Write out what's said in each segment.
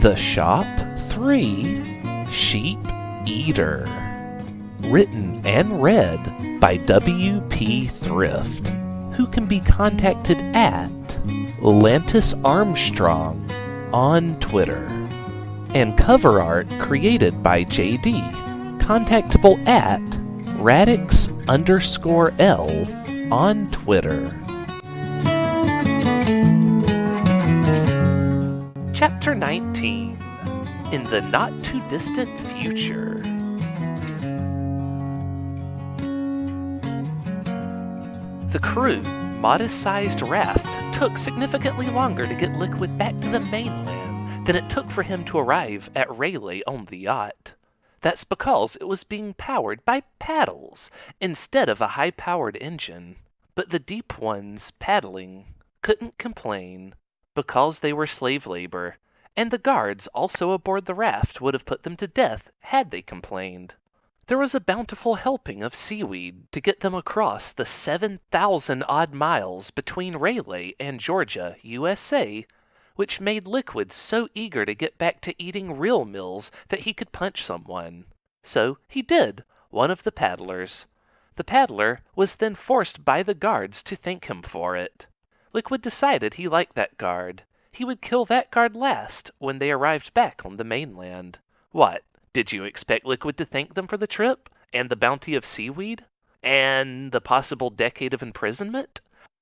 The Shop 3 Sheep Eater. Written and read by W.P. Thrift, who can be contacted at Lantis Armstrong on Twitter. And cover art created by JD, contactable at Radix_L on Twitter. Chapter 19. In the Not-Too-Distant Future. The crude, modest-sized raft took significantly longer to get Liquid back to the mainland than it took for him to arrive at Rayleigh on the yacht. That's because it was being powered by paddles instead of a high-powered engine. But the deep ones paddling couldn't complain because they were slave labor, and the guards also aboard the raft would have put them to death had they complained. There was a bountiful helping of seaweed to get them across the 7,000-odd miles between Rayleigh and Georgia, USA, which made Liquid so eager to get back to eating real meals that he could punch someone. So he did, one of the paddlers. The paddler was then forced by the guards to thank him for it. Liquid decided he liked that guard. He would kill that guard last when they arrived back on the mainland. What? Did you expect Liquid to thank them for the trip? And the bounty of seaweed? And the possible decade of imprisonment?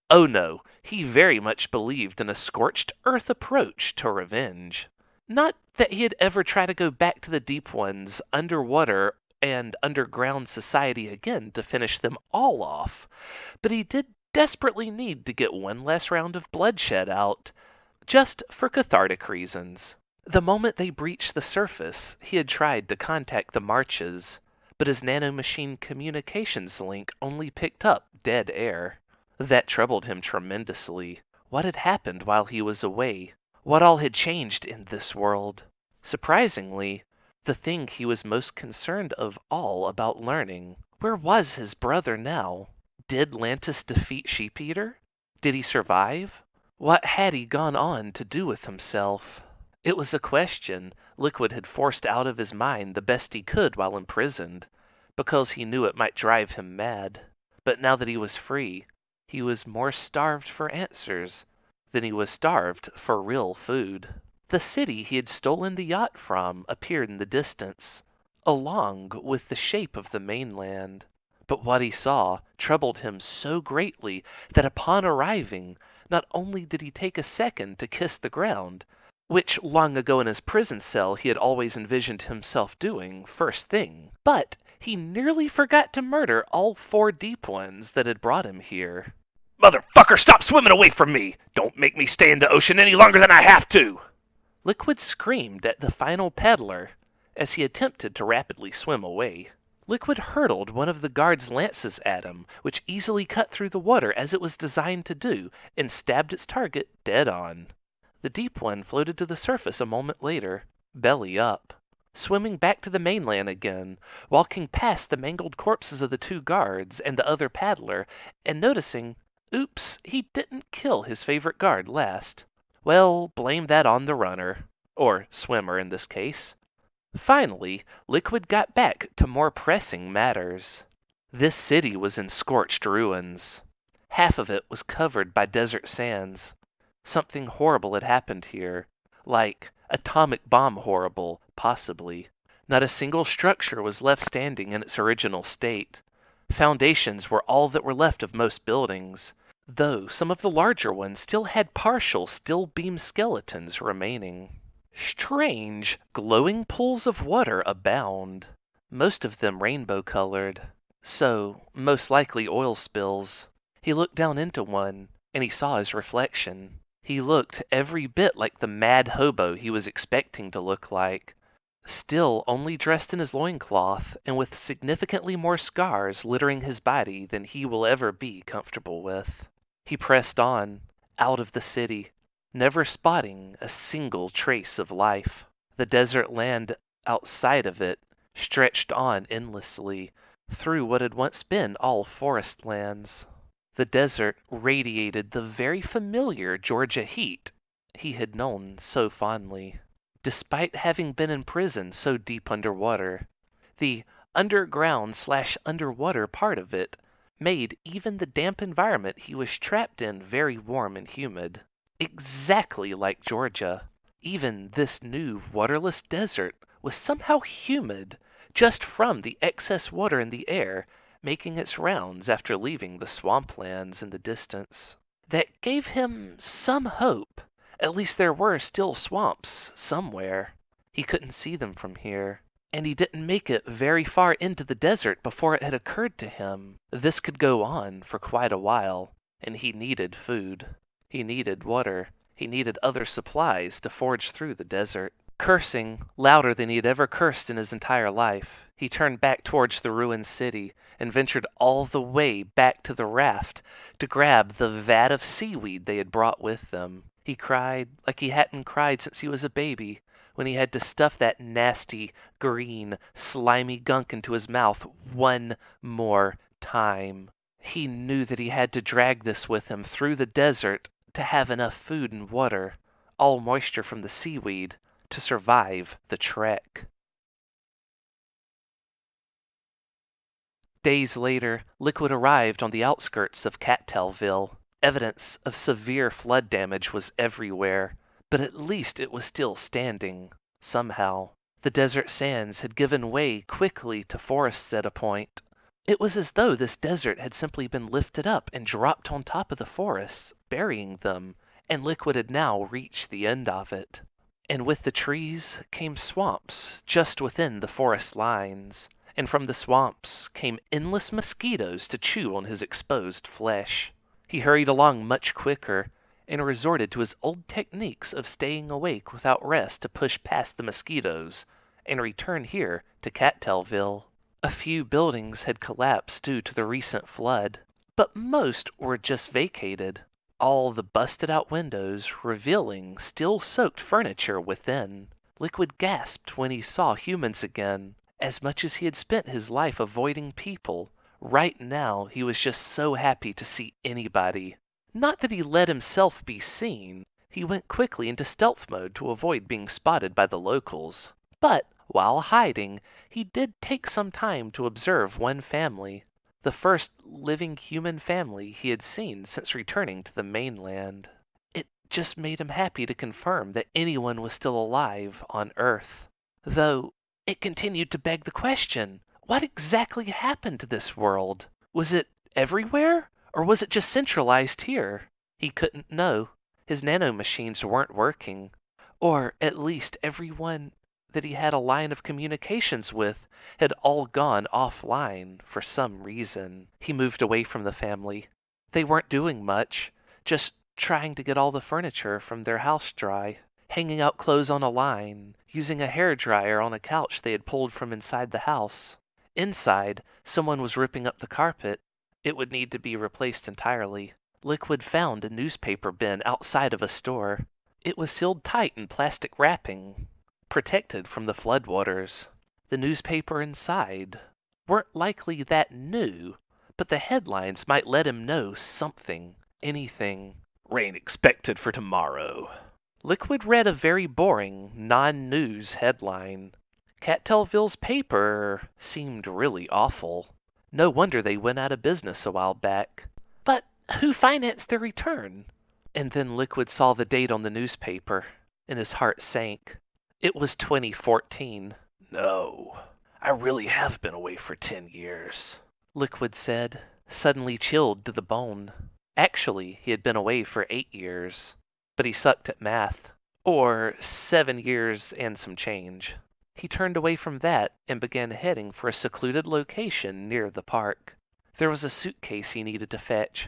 Oh no, he very much believed in a scorched earth approach to revenge. Not that he'd ever try to go back to the deep ones, underwater and underground society again to finish them all off, but he did desperately need to get one last round of bloodshed out, just for cathartic reasons. The moment they breached the surface, he had tried to contact the Marches, but his nanomachine communications link only picked up dead air. That troubled him tremendously. What had happened while he was away? What all had changed in this world? Surprisingly, the thing he was most concerned of all about learning, where was his brother now? Did Lantis defeat Sheep Eater? Did he survive? What had he gone on to do with himself? It was a question Liquid had forced out of his mind the best he could while imprisoned, because he knew it might drive him mad. But now that he was free, he was more starved for answers than he was starved for real food. The city he had stolen the yacht from appeared in the distance, along with the shape of the mainland. But what he saw troubled him so greatly that upon arriving, not only did he take a second to kiss the ground, which long ago in his prison cell he had always envisioned himself doing first thing, but he nearly forgot to murder all 4 deep ones that had brought him here. "Motherfucker, stop swimming away from me! Don't make me stay in the ocean any longer than I have to!" Liquid screamed at the final paddler as he attempted to rapidly swim away. Liquid hurtled one of the guard's lances at him, which easily cut through the water as it was designed to do, and stabbed its target dead on. The deep one floated to the surface a moment later, belly up. Swimming back to the mainland again, walking past the mangled corpses of the 2 guards and the other paddler, and noticing, oops, he didn't kill his favorite guard last. Well, blame that on the runner. Or swimmer in this case. Finally, Liquid got back to more pressing matters. This city was in scorched ruins. Half of it was covered by desert sands. Something horrible had happened here, like atomic bomb horrible, possibly. Not a single structure was left standing in its original state. Foundations were all that were left of most buildings, though some of the larger ones still had partial steel beam skeletons remaining. Strange, glowing pools of water abound, most of them rainbow-colored, so most likely oil spills. He looked down into one, and he saw his reflection. He looked every bit like the mad hobo he was expecting to look like, still only dressed in his loincloth and with significantly more scars littering his body than he will ever be comfortable with. He pressed on, out of the city, never spotting a single trace of life. The desert land outside of it stretched on endlessly through what had once been all forest lands. The desert radiated the very familiar Georgia heat he had known so fondly. despite having been in prison so deep underwater. The underground/underwater part of it made even the damp environment he was trapped in very warm and humid. Exactly like Georgia. Even this new waterless desert was somehow humid, just from the excess water in the air making its rounds after leaving the swamplands in the distance. That gave him some hope. At least there were still swamps somewhere. He couldn't see them from here. And he didn't make it very far into the desert before it had occurred to him this could go on for quite a while, and he needed food. He needed water. He needed other supplies to forge through the desert. Cursing louder than he had ever cursed in his entire life, he turned back towards the ruined city and ventured all the way back to the raft to grab the vat of seaweed they had brought with them. He cried like he hadn't cried since he was a baby, when he had to stuff that nasty, green, slimy gunk into his mouth one more time. He knew that he had to drag this with him through the desert to have enough food and water, all moisture from the seaweed, to survive the trek. Days later, Liquid arrived on the outskirts of Cattailville. Evidence of severe flood damage was everywhere, but at least it was still standing, somehow. The desert sands had given way quickly to forests at a point. It was as though this desert had simply been lifted up and dropped on top of the forests, burying them, and Liquid had now reached the end of it. And with the trees came swamps just within the forest lines, and from the swamps came endless mosquitoes to chew on his exposed flesh. He hurried along much quicker, and resorted to his old techniques of staying awake without rest to push past the mosquitoes, and return here to Cattailville. A few buildings had collapsed due to the recent flood, but most were just vacated, all the busted-out windows revealing still-soaked furniture within. Liquid gasped when he saw humans again. As much as he had spent his life avoiding people, right now he was just so happy to see anybody. Not that he let himself be seen. He went quickly into stealth mode to avoid being spotted by the locals. But while hiding, he did take some time to observe one family, the first living human family he had seen since returning to the mainland. It just made him happy to confirm that anyone was still alive on Earth. Though it continued to beg the question, what exactly happened to this world? Was it everywhere? Or was it just centralized here? He couldn't know. His nanomachines weren't working. Or at least everyone that he had a line of communications with had all gone offline for some reason. He moved away from the family. They weren't doing much, just trying to get all the furniture from their house dry, hanging out clothes on a line, using a hairdryer on a couch they had pulled from inside the house. Inside, someone was ripping up the carpet. It would need to be replaced entirely. Liquid found a newspaper bin outside of a store. It was sealed tight in plastic wrapping, protected from the floodwaters. The newspaper inside weren't likely that new, but the headlines might let him know something, anything. Rain expected for tomorrow. Liquid read a very boring, non-news headline. Cattailville's paper seemed really awful. No wonder they went out of business a while back. But who financed their return? And then Liquid saw the date on the newspaper, and his heart sank. It was 2014. No, I really have been away for 10 years, Liquid said, suddenly chilled to the bone. Actually, he had been away for 8 years, but he sucked at math. Or 7 years and some change. He turned away from that and began heading for a secluded location near the park. There was a suitcase he needed to fetch,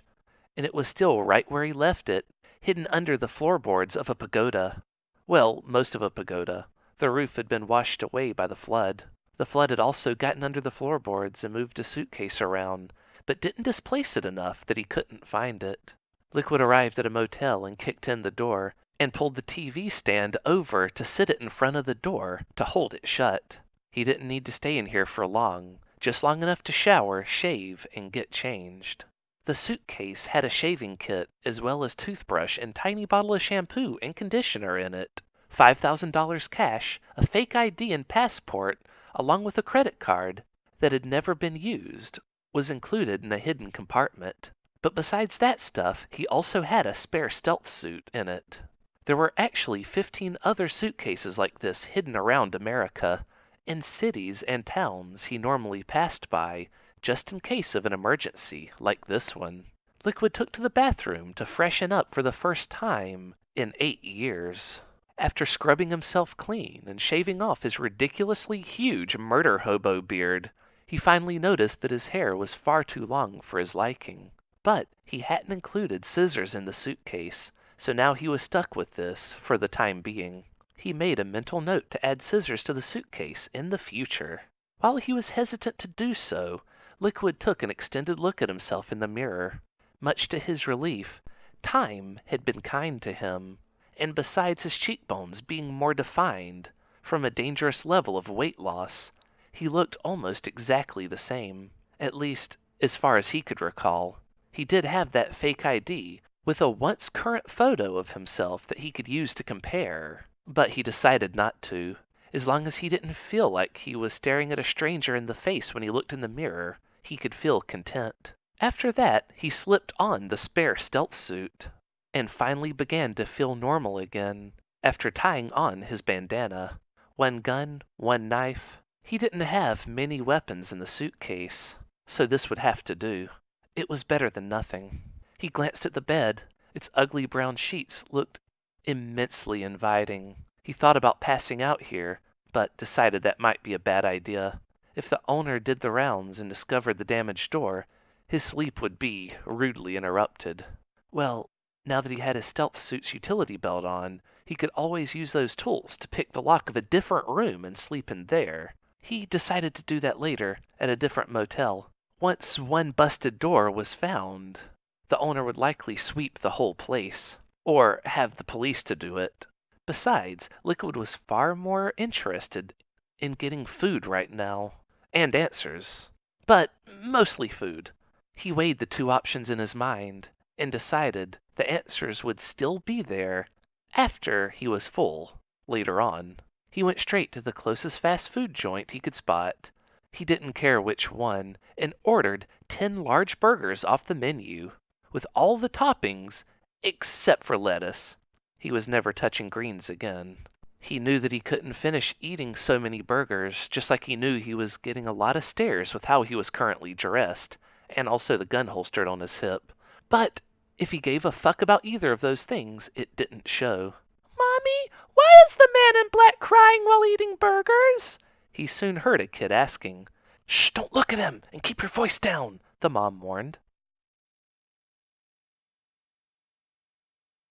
and it was still right where he left it, hidden under the floorboards of a pagoda. Well, most of a pagoda. The roof had been washed away by the flood. The flood had also gotten under the floorboards and moved a suitcase around, but didn't displace it enough that he couldn't find it. Liquid arrived at a motel and kicked in the door, and pulled the TV stand over to sit it in front of the door to hold it shut. He didn't need to stay in here for long, just long enough to shower, shave, and get changed. The suitcase had a shaving kit, as well as toothbrush and tiny bottle of shampoo and conditioner in it. $5,000 cash, a fake ID and passport, along with a credit card that had never been used, was included in a hidden compartment. But besides that stuff, he also had a spare stealth suit in it. There were actually 15 other suitcases like this hidden around America, in cities and towns he normally passed by, just in case of an emergency like this one. Liquid took to the bathroom to freshen up for the first time in 8 years. After scrubbing himself clean and shaving off his ridiculously huge murder hobo beard, he finally noticed that his hair was far too long for his liking. But he hadn't included scissors in the suitcase, so now he was stuck with this for the time being. He made a mental note to add scissors to the suitcase in the future. While he was hesitant to do so, Liquid took an extended look at himself in the mirror. Much to his relief, time had been kind to him, and besides his cheekbones being more defined from a dangerous level of weight loss, he looked almost exactly the same, at least as far as he could recall. He did have that fake ID with a once current photo of himself that he could use to compare, but he decided not to. As long as he didn't feel like he was staring at a stranger in the face when he looked in the mirror, he could feel content. After that, he slipped on the spare stealth suit, and finally began to feel normal again, after tying on his bandana. One gun, one knife. He didn't have many weapons in the suitcase, so this would have to do. It was better than nothing. He glanced at the bed. Its ugly brown sheets looked immensely inviting. He thought about passing out here, but decided that might be a bad idea. If the owner did the rounds and discovered the damaged door, his sleep would be rudely interrupted. Well, now that he had his stealth suit's utility belt on, he could always use those tools to pick the lock of a different room and sleep in there. He decided to do that later, at a different motel. Once one busted door was found, the owner would likely sweep the whole place, or have the police to do it. Besides, Liquid was far more interested in getting food right now, and answers, but mostly food. He weighed the two options in his mind, and decided the answers would still be there after he was full, later on. He went straight to the closest fast food joint he could spot. He didn't care which one, and ordered 10 large burgers off the menu, with all the toppings except for lettuce. He was never touching greens again. He knew that he couldn't finish eating so many burgers, just like he knew he was getting a lot of stares with how he was currently dressed, and also the gun holstered on his hip. But if he gave a fuck about either of those things, it didn't show. "Mommy, why is the man in black crying while eating burgers?" He soon heard a kid asking. "Shh, don't look at him, and keep your voice down," the mom warned.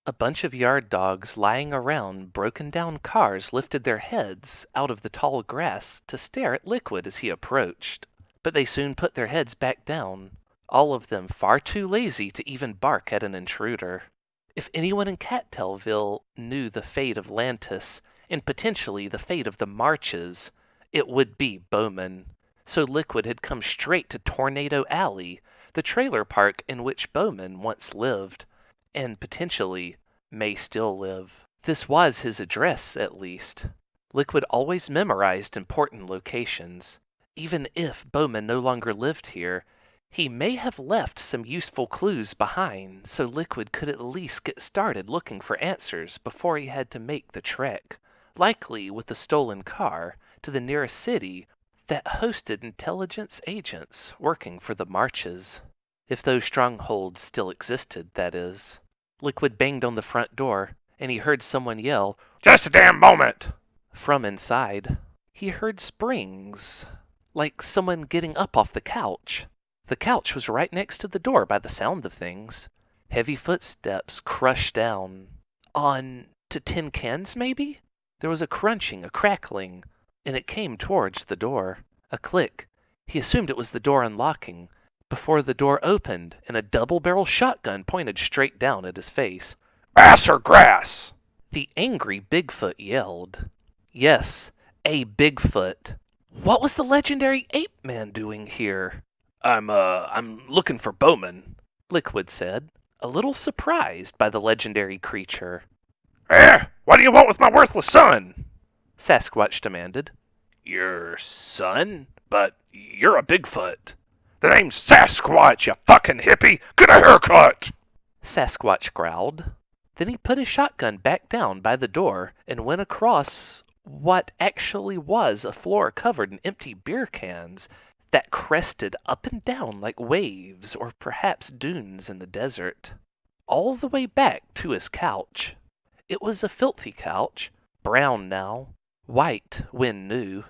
A bunch of yard dogs lying around broken down cars lifted their heads out of the tall grass to stare at Liquid as he approached. But they soon put their heads back down, all of them far too lazy to even bark at an intruder. If anyone in Cattailville knew the fate of Lantis, and potentially the fate of the Marches, it would be Bowman. So Liquid had come straight to Tornado Alley, the trailer park in which Bowman once lived, and potentially may still live. This was his address, at least. Liquid always memorized important locations. Even if Bowman no longer lived here, he may have left some useful clues behind, so Liquid could at least get started looking for answers before he had to make the trek, likely with the stolen car, to the nearest city that hosted intelligence agents working for the Marches. If those strongholds still existed, that is. Liquid banged on the front door, and he heard someone yell, "Just a damn moment!" from inside. He heard springs, like someone getting up off the couch. The couch was right next to the door by the sound of things. Heavy footsteps crushed down. On to tin cans, maybe? There was a crunching, a crackling, and it came towards the door. A click. He assumed it was the door unlocking, before the door opened and a double-barrel shotgun pointed straight down at his face. "Ass or grass?" The angry Bigfoot yelled. Yes, a Bigfoot. What was the legendary ape man doing here? I'm looking for Bowman," Liquid said, a little surprised by the legendary creature. What do you want with my worthless son? Sasquatch demanded. Your son? But you're a Bigfoot. The name's Sasquatch, you fucking hippie! Get a haircut! Sasquatch growled. Then he put his shotgun back down by the door and went across what actually was a floor covered in empty beer cans that crested up and down like waves or perhaps dunes in the desert, all the way back to his couch. It was a filthy couch, brown now, white when new.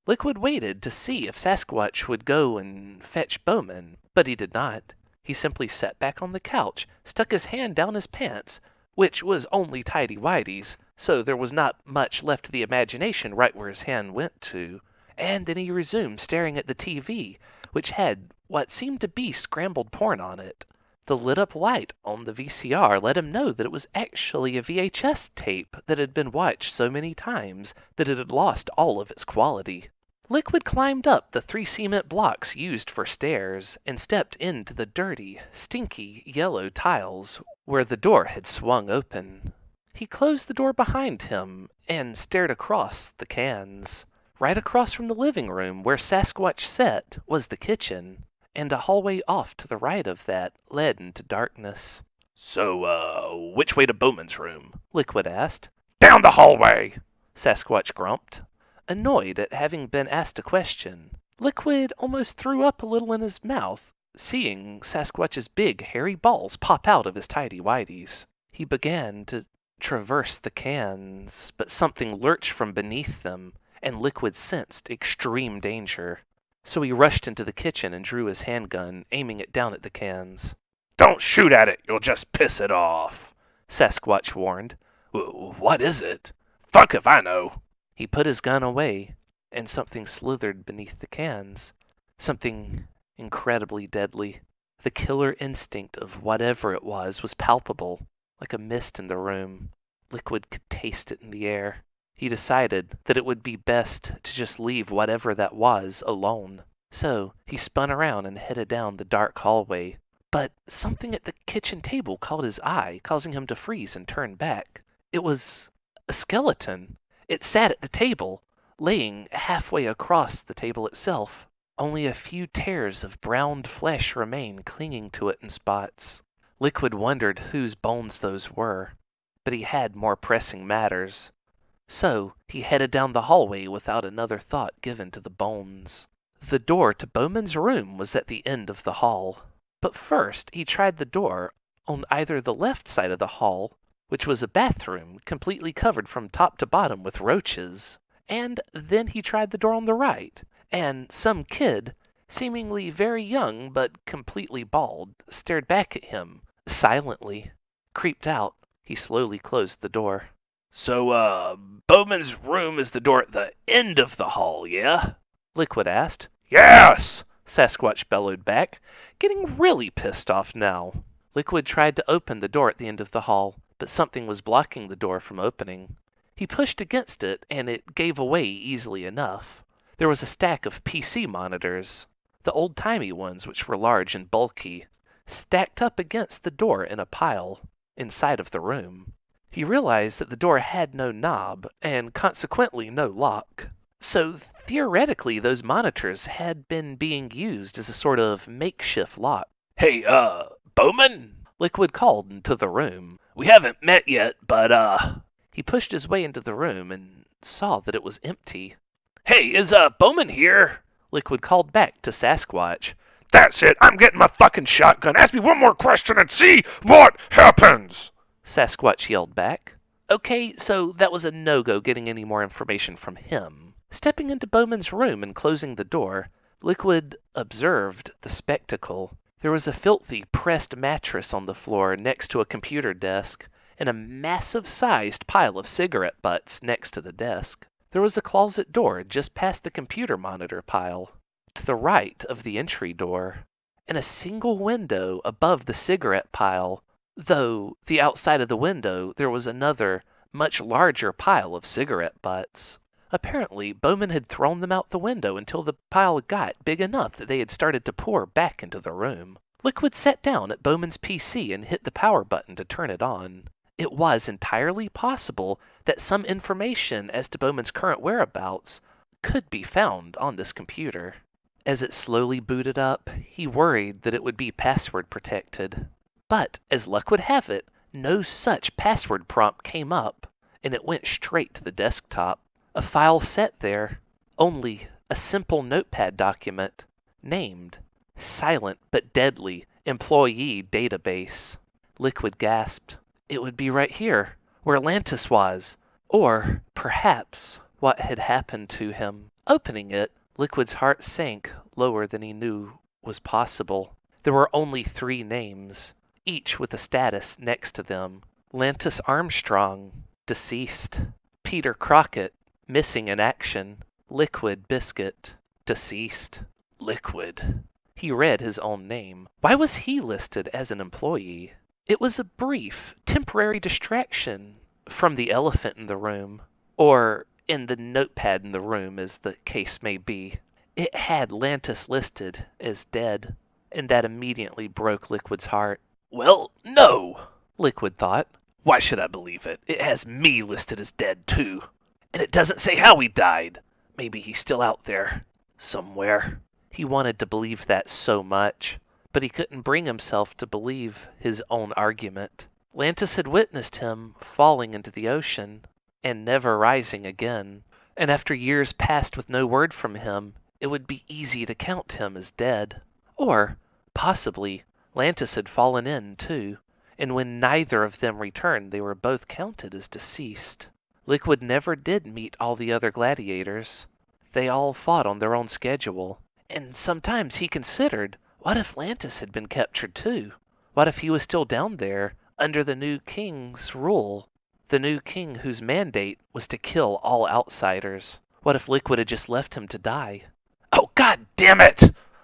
Liquid waited to see if Sasquatch would go and fetch Bowman, but he did not. He simply sat back on the couch, stuck his hand down his pants, which was only tidy-whities, so there was not much left to the imagination right where his hand went to, and then he resumed staring at the TV, which had what seemed to be scrambled porn on it. The lit-up light on the VCR let him know that it was actually a VHS tape that had been watched so many times that it had lost all of its quality. Liquid climbed up the 3 cement blocks used for stairs and stepped into the dirty, stinky yellow tiles where the door had swung open. He closed the door behind him and stared across the cans. Right across from the living room where Sasquatch sat was the kitchen, and a hallway off to the right of that led into darkness. So, which way to Bowman's room? Liquid asked. Down the hallway! Sasquatch grumped, annoyed at having been asked a question. Liquid almost threw up a little in his mouth, seeing Sasquatch's big, hairy balls pop out of his tidy-whities. He began to traverse the cans, but something lurched from beneath them, and Liquid sensed extreme danger. So he rushed into the kitchen and drew his handgun, aiming it down at the cans. Don't shoot at it, you'll just piss it off, Sasquatch warned. What is it? Fuck if I know. He put his gun away, and something slithered beneath the cans. Something incredibly deadly. The killer instinct of whatever it was palpable, like a mist in the room. Liquid could taste it in the air. He decided that it would be best to just leave whatever that was alone. So he spun around and headed down the dark hallway. But something at the kitchen table caught his eye, causing him to freeze and turn back. It was a skeleton. It sat at the table, laying halfway across the table itself. Only a few tears of browned flesh remained clinging to it in spots. Liquid wondered whose bones those were, but he had more pressing matters. So he headed down the hallway without another thought given to the bones. The door to Bowman's room was at the end of the hall. But first he tried the door on either the left side of the hall, which was a bathroom completely covered from top to bottom with roaches, and then he tried the door on the right, and some kid, seemingly very young but completely bald, stared back at him, silently. Creeped out, he slowly closed the door. So, Bowman's room is the door at the end of the hall, yeah? Liquid asked. Yes! Sasquatch bellowed back, getting really pissed off now. Liquid tried to open the door at the end of the hall, but something was blocking the door from opening. He pushed against it, and it gave away easily enough. There was a stack of PC monitors, the old-timey ones which were large and bulky, stacked up against the door in a pile, inside of the room. He realized that the door had no knob, and consequently no lock. So theoretically, those monitors had been being used as a sort of makeshift lock. Hey, Bowman? Liquid called into the room. We haven't met yet, but, He pushed his way into the room and saw that it was empty. Hey, is, Bowman here? Liquid called back to Sasquatch. That's it, I'm getting my fucking shotgun. Ask me one more question and see what happens! Sasquatch yelled back. Okay, so that was a no-go getting any more information from him. Stepping into Bowman's room and closing the door, Liquid observed the spectacle. There was a filthy, pressed mattress on the floor next to a computer desk, and a massive-sized pile of cigarette butts next to the desk. There was a closet door just past the computer monitor pile, to the right of the entry door, and a single window above the cigarette pile, though the outside of the window there was another, much larger pile of cigarette butts. Apparently, Bowman had thrown them out the window until the pile got big enough that they had started to pour back into the room. Liquid sat down at Bowman's PC and hit the power button to turn it on. It was entirely possible that some information as to Bowman's current whereabouts could be found on this computer. As it slowly booted up, he worried that it would be password protected. But, as luck would have it, no such password prompt came up, and it went straight to the desktop. A file sat there, only a simple notepad document, named Silent but Deadly Employee Database. Liquid gasped. It would be right here, where Lantis was. Or, perhaps, what had happened to him. Opening it, Liquid's heart sank lower than he knew was possible. There were only 3 names, each with a status next to them. Lantis Armstrong, deceased. Peter Crockett, missing in action. Liquid Biscuit, deceased. Liquid. He read his own name. Why was he listed as an employee? It was a brief, temporary distraction from the elephant in the room, or in the notepad in the room, as the case may be. It had Lantis listed as dead, and that immediately broke Liquid's heart. Well, no, Liquid thought. Why should I believe it? It has me listed as dead, too. And it doesn't say how he died. Maybe he's still out there, somewhere. He wanted to believe that so much, but he couldn't bring himself to believe his own argument. Lantis had witnessed him falling into the ocean and never rising again, and after years passed with no word from him, it would be easy to count him as dead. Or, possibly, Lantis had fallen in, too, and when neither of them returned, they were both counted as deceased. Liquid never did meet all the other gladiators. They all fought on their own schedule, and sometimes he considered, what if Lantis had been captured too? What if he was still down there, under the new king's rule? The new king whose mandate was to kill all outsiders. What if Liquid had just left him to die? Oh, God damn it!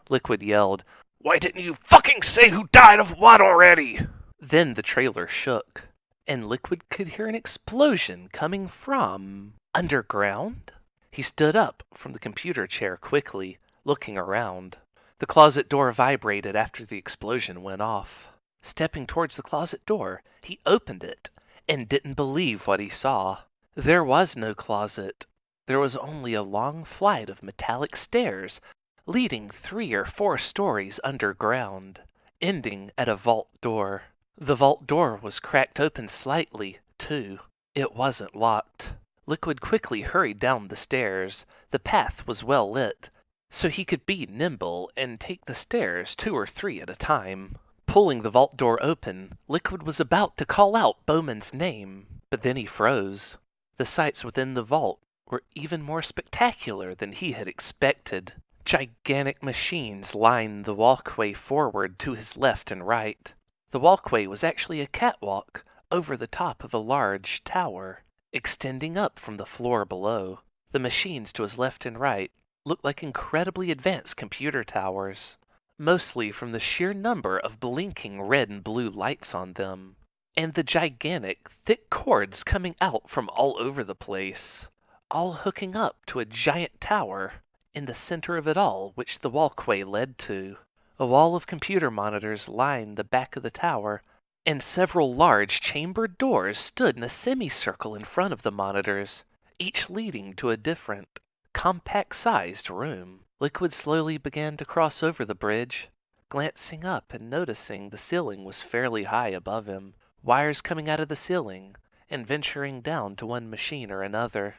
Liquid yelled. Why didn't you fucking say who died of what already? Then the trailer shook, and Liquid could hear an explosion coming from underground. He stood up from the computer chair quickly, looking around. The closet door vibrated after the explosion went off. Stepping towards the closet door, he opened it and didn't believe what he saw. There was no closet. There was only a long flight of metallic stairs leading 3 or 4 stories underground, ending at a vault door. The vault door was cracked open slightly, too. It wasn't locked. Liquid quickly hurried down the stairs. The path was well lit, so he could be nimble and take the stairs 2 or 3 at a time. Pulling the vault door open, Liquid was about to call out Bowman's name, but then he froze. The sights within the vault were even more spectacular than he had expected. Gigantic machines lined the walkway forward to his left and right. The walkway was actually a catwalk over the top of a large tower, extending up from the floor below. The machines to his left and right looked like incredibly advanced computer towers, mostly from the sheer number of blinking red and blue lights on them, and the gigantic, thick cords coming out from all over the place, all hooking up to a giant tower in the center of it all, which the walkway led to. A wall of computer monitors lined the back of the tower, and several large chambered doors stood in a semicircle in front of the monitors, each leading to a different, compact-sized room. Liquid slowly began to cross over the bridge, glancing up and noticing the ceiling was fairly high above him, wires coming out of the ceiling and venturing down to one machine or another.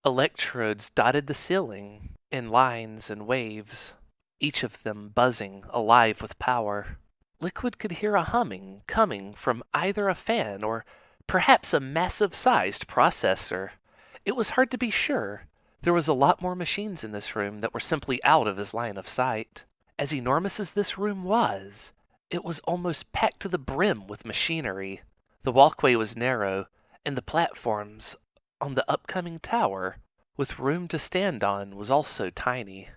Electrodes dotted the ceiling in lines and waves, each of them buzzing, alive with power. Liquid could hear a humming coming from either a fan or perhaps a massive-sized processor. It was hard to be sure. There was a lot more machines in this room that were simply out of his line of sight. As enormous as this room was, it was almost packed to the brim with machinery. The walkway was narrow, and the platforms on the upcoming tower, with room to stand on, was also tiny.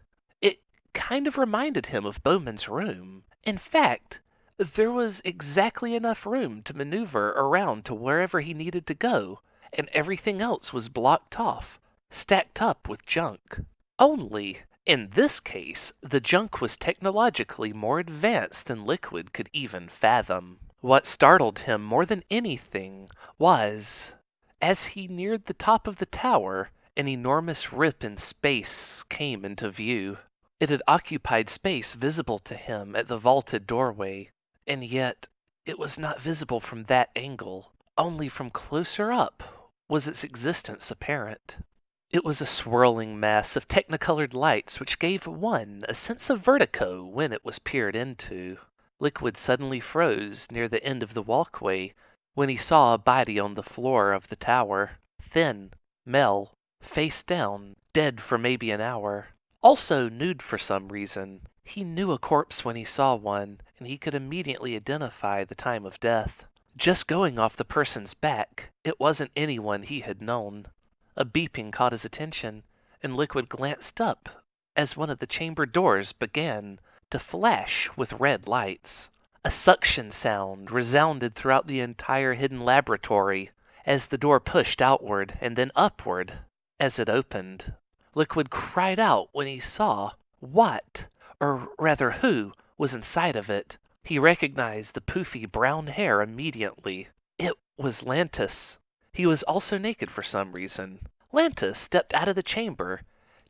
It kind of reminded him of Bowman's room. In fact, there was exactly enough room to maneuver around to wherever he needed to go, and everything else was blocked off, stacked up with junk. Only, in this case, the junk was technologically more advanced than Liquid could even fathom. What startled him more than anything was, as he neared the top of the tower, an enormous rip in space came into view. It had occupied space visible to him at the vaulted doorway, and yet it was not visible from that angle. Only from closer up was its existence apparent. It was a swirling mass of technicolored lights which gave one a sense of vertigo when it was peered into. Liquid suddenly froze near the end of the walkway when he saw a body on the floor of the tower. Thin, male, face down, dead for maybe an hour. Also nude for some reason. He knew a corpse when he saw one, and he could immediately identify the time of death. Just going off the person's back, it wasn't anyone he had known. A beeping caught his attention, and Liquid glanced up as one of the chamber doors began to flash with red lights. A suction sound resounded throughout the entire hidden laboratory as the door pushed outward and then upward as it opened. Liquid cried out when he saw what, or rather who, was inside of it. He recognized the poofy brown hair immediately. It was Lantis. He was also naked for some reason. Lantis stepped out of the chamber,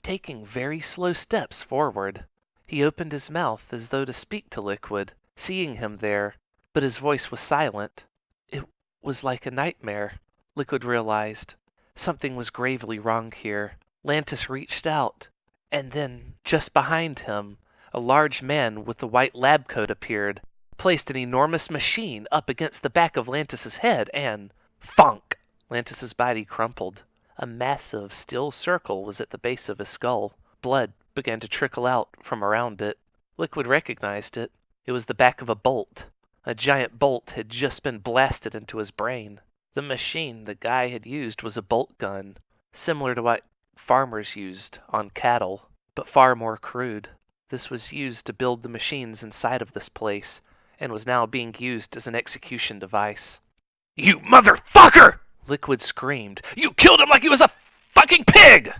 taking very slow steps forward. He opened his mouth as though to speak to Liquid, seeing him there, but his voice was silent. It was like a nightmare, Liquid realized. Something was gravely wrong here. Lantis reached out, and then, just behind him, a large man with a white lab coat appeared, placed an enormous machine up against the back of Lantis's head, and thunk! Lantis's body crumpled. A massive steel circle was at the base of his skull. Blood began to trickle out from around it. Liquid recognized it. It was the back of a bolt. A giant bolt had just been blasted into his brain. The machine the guy had used was a bolt gun, similar to what farmers used on cattle, but far more crude. This was used to build the machines inside of this place, and was now being used as an execution device. You motherfucker! Liquid screamed. You killed him like he was a fucking pig!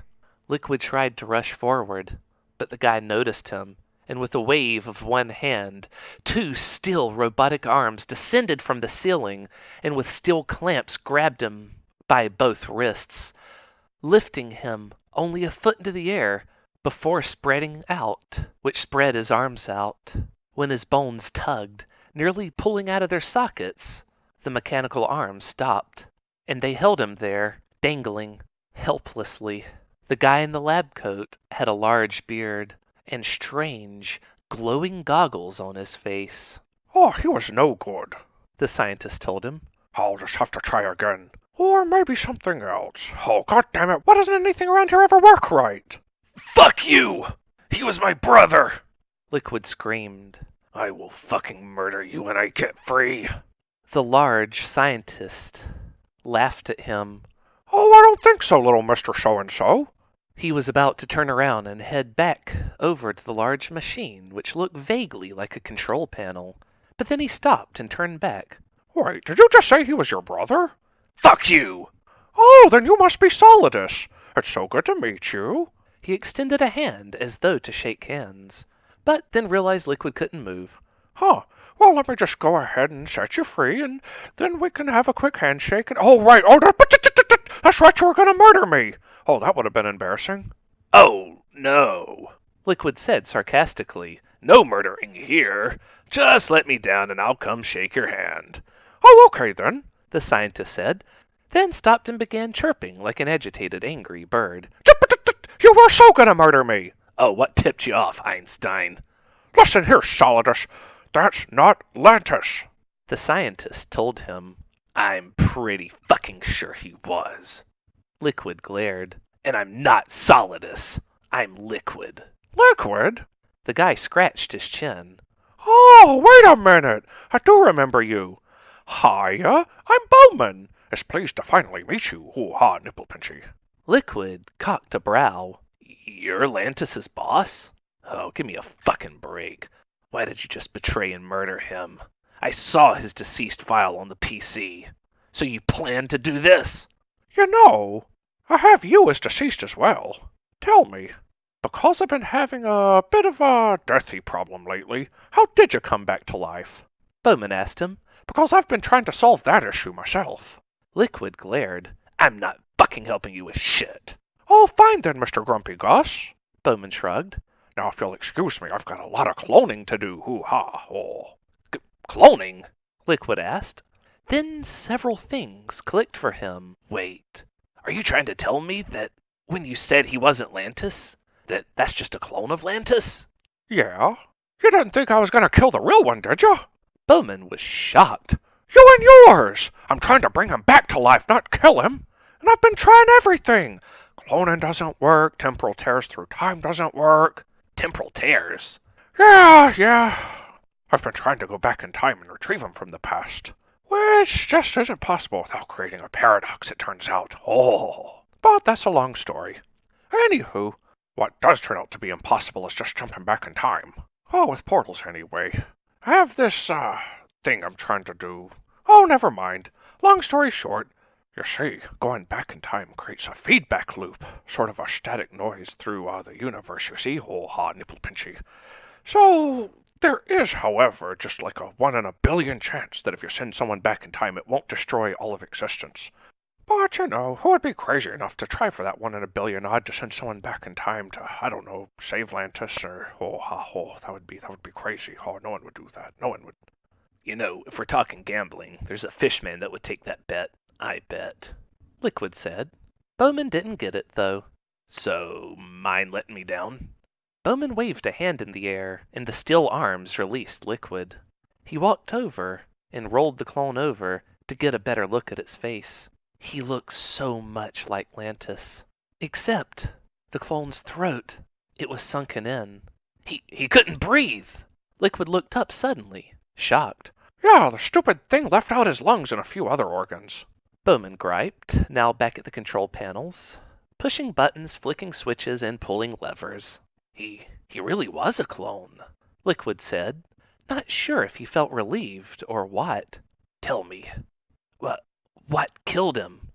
Liquid tried to rush forward, but the guy noticed him, and with a wave of one hand, two steel robotic arms descended from the ceiling, and with steel clamps grabbed him by both wrists, lifting him only a foot into the air before spreading out, which spread his arms out. When his bones tugged, nearly pulling out of their sockets, the mechanical arms stopped, and they held him there, dangling, helplessly. The guy in the lab coat had a large beard and strange, glowing goggles on his face. Oh, he was no good, The scientist told him. I'll just have to try again. Or maybe something else. Oh, god damn it, why doesn't anything around here ever work right? Fuck you! He was my brother! Liquid screamed. I will fucking murder you when I get free. The large scientist laughed at him. Oh, I don't think so, little Mr. So-and-so. He was about to turn around and head back over to the large machine, which looked vaguely like a control panel. But then he stopped and turned back. Wait, did you just say he was your brother? Fuck you! Oh, then you must be Solidus. It's so good to meet you. He extended a hand as though to shake hands, but then realized Liquid couldn't move. Huh. Well, let me just go ahead and set you free, and then we can have a quick handshake. And oh, right. Oh, that's right. You were going to murder me. Oh, that would have been embarrassing. Oh, no. Liquid said sarcastically. No murdering here. Just let me down and I'll come shake your hand. Oh, okay then, the scientist said, then stopped and began chirping like an agitated, angry bird. You were so going to murder me. Oh, what tipped you off, Einstein? Listen here, Solidus. That's not Lantis. The scientist told him. I'm pretty fucking sure he was. Liquid glared. And I'm not Solidus. I'm Liquid. Liquid? The guy scratched his chin. Oh, wait a minute. I do remember you. Hiya, I'm Bowman. It's pleased to finally meet you. Hoo-ha, nipple pinchy. Liquid cocked a brow. You're Lantis's boss? Oh, give me a fucking break. Why did you just betray and murder him? I saw his deceased file on the PC. So you planned to do this? You know, I have you as deceased as well. Tell me, because I've been having a bit of a deathy problem lately, how did you come back to life? Bowman asked him, because I've been trying to solve that issue myself. Liquid glared. I'm not fucking helping you with shit. Oh, fine then, Mr. Grumpy Gus. Bowman shrugged. Now, if you'll excuse me, I've got a lot of cloning to do. Hoo-ha. Oh. Cloning? Liquid asked. Then several things clicked for him. Wait, are you trying to tell me that when you said he wasn't Lantis, that's just a clone of Lantis? Yeah? You didn't think I was going to kill the real one, did you? Bowman was shocked. You and yours! I'm trying to bring him back to life, not kill him. And I've been trying everything. Cloning doesn't work. Temporal tears through time doesn't work. Temporal tears? Yeah. I've been trying to go back in time and retrieve him from the past. Which just isn't possible without creating a paradox, it turns out. Oh. But that's a long story. Anywho, what does turn out to be impossible is just jumping back in time. Oh, with portals anyway. I have this, thing I'm trying to do. Oh, never mind. Long story short, you see, going back in time creates a feedback loop, sort of a static noise through the universe, you see? Oh, ha, nipple pinchy. So, there is, however, just like a 1 in a billion chance that if you send someone back in time, it won't destroy all of existence. But, you know, who would be crazy enough to try for that 1 in a billion odd to send someone back in time to, I don't know, save Lantis or, that would be crazy. Oh, no one would do that. No one would. You know, if we're talking gambling, there's a fishman that would take that bet, I bet. Liquid said. Bowman didn't get it, though. So, mind letting me down? Bowman waved a hand in the air, and the still arms released Liquid. He walked over and rolled the clone over to get a better look at its face. He looked so much like Lantis. Except the clone's throat. It was sunken in. He couldn't breathe! Liquid looked up suddenly, shocked. Yeah, the stupid thing left out his lungs and a few other organs. Bowman griped, now back at the control panels, pushing buttons, flicking switches, and pulling levers. He really was a clone, Liquid said, not sure if he felt relieved or what. Tell me, what killed him?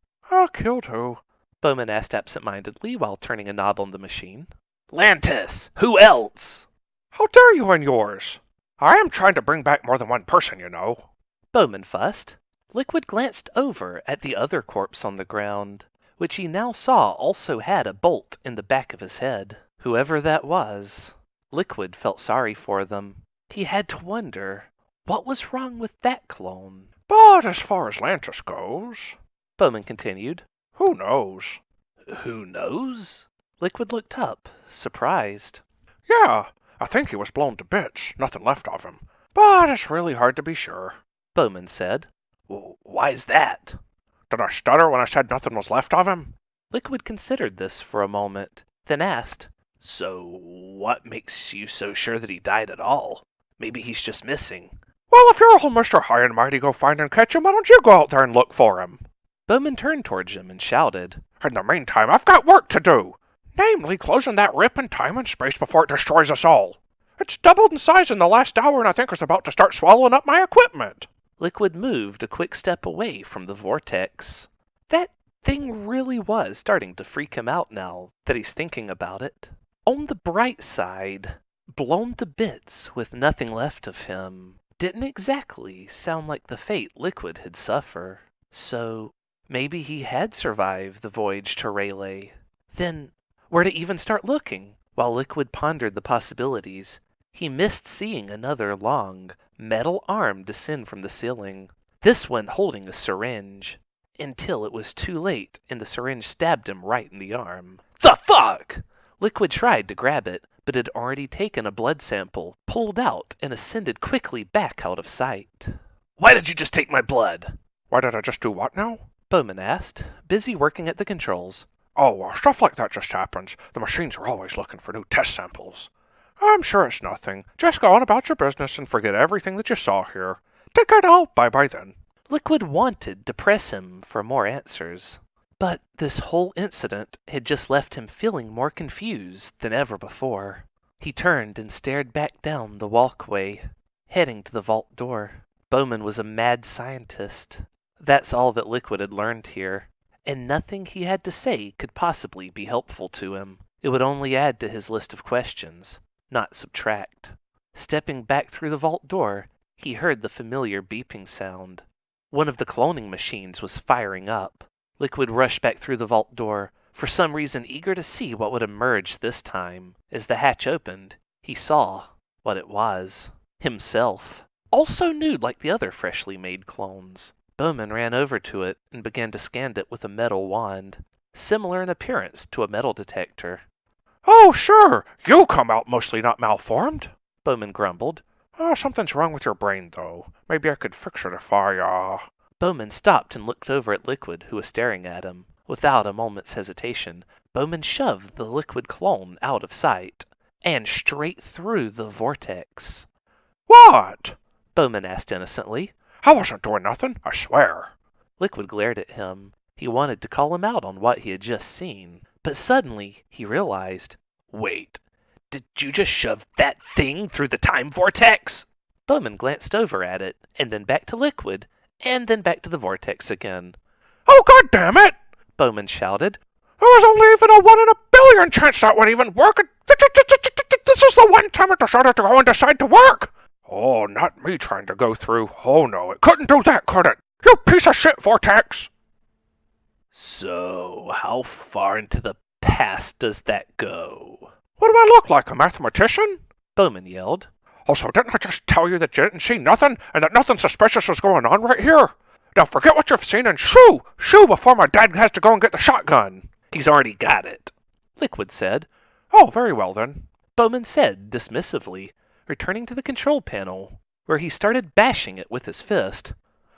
Killed who? Bowman asked absent-mindedly while turning a knob on the machine. Lantis! Who else? How dare you and yours? I am trying to bring back more than one person, you know. Bowman fussed. Liquid glanced over at the other corpse on the ground, which he now saw also had a bolt in the back of his head. Whoever that was, Liquid felt sorry for them. He had to wonder, what was wrong with that clone? But as far as Lantis goes, Bowman continued, who knows? Who knows? Liquid looked up, surprised. Yeah, I think he was blown to bits, nothing left of him. But it's really hard to be sure, Bowman said. Why's that? Did I stutter when I said nothing was left of him? Liquid considered this for a moment, then asked, So what makes you so sure that he died at all? Maybe he's just missing. Well, if you're all Mr. High and Mighty go find and catch him, why don't you go out there and look for him? Bowman turned towards him and shouted, In the meantime, I've got work to do. Namely, closing that rip in time and space before it destroys us all. It's doubled in size in the last hour and I think it's about to start swallowing up my equipment. Liquid moved a quick step away from the vortex. That thing really was starting to freak him out now that he's thinking about it. On the bright side, blown to bits with nothing left of him didn't exactly sound like the fate Liquid had suffered. So maybe he had survived the voyage to Rayleigh. Then where to even start looking? While Liquid pondered the possibilities, he missed seeing another long, metal arm descend from the ceiling, this one holding a syringe, until it was too late and the syringe stabbed him right in the arm. The fuck! Liquid tried to grab it, but had already taken a blood sample, pulled out, and ascended quickly back out of sight. Why did you just take my blood? Why did I just do what now? Bowman asked, busy working at the controls. Oh, stuff like that just happens. The machines are always looking for new test samples. I'm sure it's nothing. Just go on about your business and forget everything that you saw here. Take care now. Bye-bye then. Liquid wanted to press him for more answers, but this whole incident had just left him feeling more confused than ever before. He turned and stared back down the walkway, heading to the vault door. Bowman was a mad scientist. That's all that Liquid had learned here, and nothing he had to say could possibly be helpful to him. It would only add to his list of questions, not subtract. Stepping back through the vault door, He heard the familiar beeping sound. One of the cloning machines was firing up. Liquid rushed back through the vault door, for some reason eager to see what would emerge this time. As the hatch opened, he saw what it was. Himself. Also nude like the other freshly made clones. Bowman ran over to it and began to scan it with a metal wand, similar in appearance to a metal detector. Oh, sure, you come out mostly not malformed, Bowman grumbled. Something's wrong with your brain, though. Maybe I could fix it if I, Bowman stopped and looked over at Liquid, who was staring at him. Without a moment's hesitation, Bowman shoved the Liquid clone out of sight, and straight through the vortex. What? Bowman asked innocently. I wasn't doing nothing, I swear. Liquid glared at him. He wanted to call him out on what he had just seen, but suddenly he realized, wait, did you just shove that thing through the time vortex? Bowman glanced over at it, and then back to Liquid, and then back to the vortex again. Oh, God damn it! Bowman shouted. There was only even a 1 in a billion chance that would even work. This is the one time it decided to go and decide to work. Oh, not me trying to go through. Oh, no, it couldn't do that, could it? You piece of shit, Vortex! So, how far into the past does that go? What do I look like, a mathematician? Bowman yelled. Also, didn't I just tell you that you didn't see nothing, and that nothing suspicious was going on right here? Now forget what you've seen and shoo before my dad has to go and get the shotgun. He's already got it, Liquid said. Oh, very well then, Bowman said dismissively, returning to the control panel, where he started bashing it with his fist.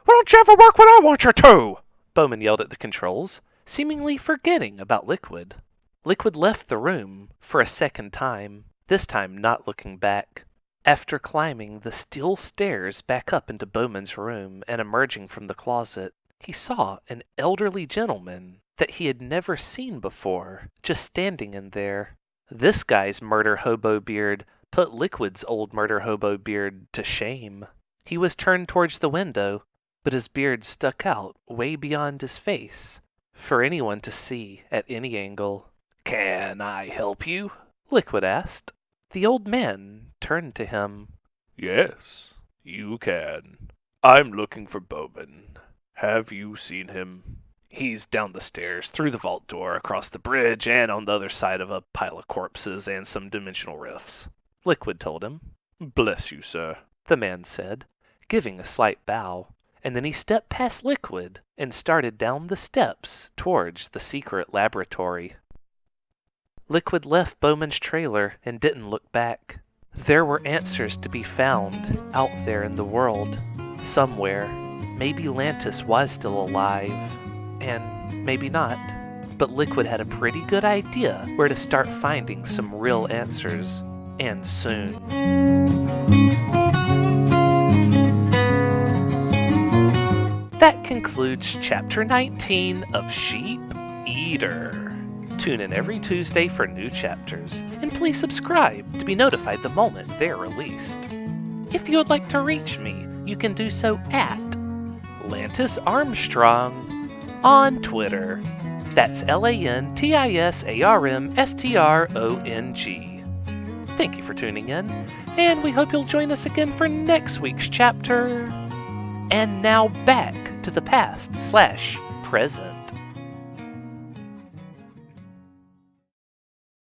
Why don't you ever work when I want you to? Bowman yelled at the controls, seemingly forgetting about Liquid. Liquid left the room for a second time, this time not looking back. After climbing the steel stairs back up into Bowman's room and emerging from the closet, he saw an elderly gentleman that he had never seen before, just standing in there. This guy's murder hobo beard put Liquid's old murder hobo beard to shame. He was turned towards the window, but his beard stuck out way beyond his face, for anyone to see at any angle. Can I help you? Liquid asked. The old man turned to him. Yes, you can. I'm looking for Bowman. Have you seen him? He's down the stairs, through the vault door, across the bridge, and on the other side of a pile of corpses and some dimensional rifts. Liquid told him. Bless you, sir, the man said, giving a slight bow, and then he stepped past Liquid and started down the steps towards the secret laboratory. Liquid left Bowman's trailer and didn't look back. There were answers to be found out there in the world, somewhere. Maybe Lantis was still alive, and maybe not. But Liquid had a pretty good idea where to start finding some real answers, and soon. That concludes Chapter 19 of Sheep Eater. Tune in every Tuesday for new chapters, and please subscribe to be notified the moment they're released. If you would like to reach me, you can do so at Lantis Armstrong on Twitter. That's LANTISARMSTRONG. Thank you for tuning in, and we hope you'll join us again for next week's chapter. And now back to the past/present.